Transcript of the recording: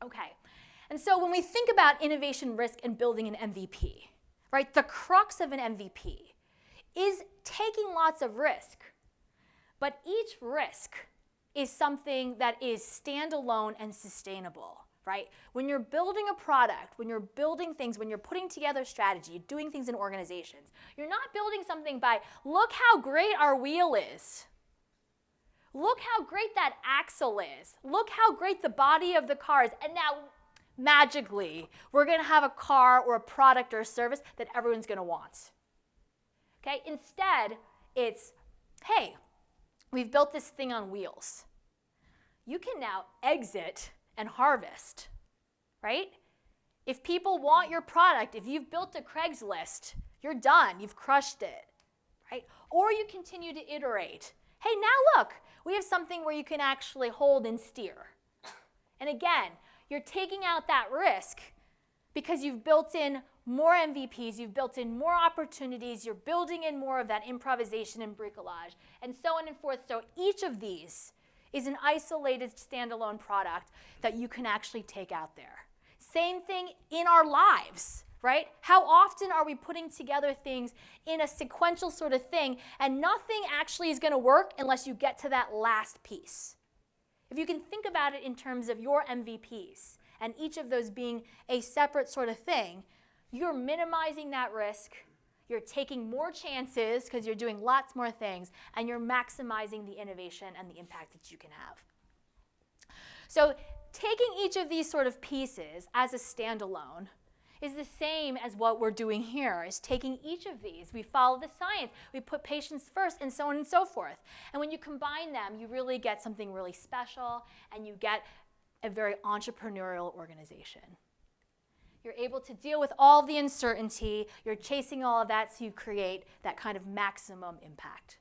Okay, and so when we think about innovation risk and building an MVP, right, the crux of an MVP is taking lots of risk, but each risk is something that is standalone and sustainable, right? When you're building a product, when you're building things, when you're putting together strategy, doing things in organizations, you're not building something by, look how great our wheel is. Look how great that axle is. Look how great the body of the car is. And now, magically, we're going to have a car or a product or a service that everyone's going to want. Okay? Instead, it's, hey, we've built this thing on wheels. You can now exit and harvest, right? If people want your product, if you've built a Craigslist, you're done. You've crushed it, right? Or you continue to iterate. Hey, now look, we have something where you can actually hold and steer. And again, you're taking out that risk because you've built in more MVPs, you've built in more opportunities, you're building in more of that improvisation and bricolage, and so on and forth. So each of these is an isolated standalone product that you can actually take out there. Same thing in our lives, right? How often are we putting together things in a sequential sort of thing, and nothing actually is going to work unless you get to that last piece? If you can think about it in terms of your MVPs, and each of those being a separate sort of thing, you're minimizing that risk, you're taking more chances because you're doing lots more things, and you're maximizing the innovation and the impact that you can have. So taking each of these sort of pieces as a standalone is the same as what we're doing here, is taking each of these. We follow the science, we put patients first, and so on and so forth. And when you combine them, you really get something really special, and you get a very entrepreneurial organization. You're able to deal with all the uncertainty, you're chasing all of that, so you create that kind of maximum impact.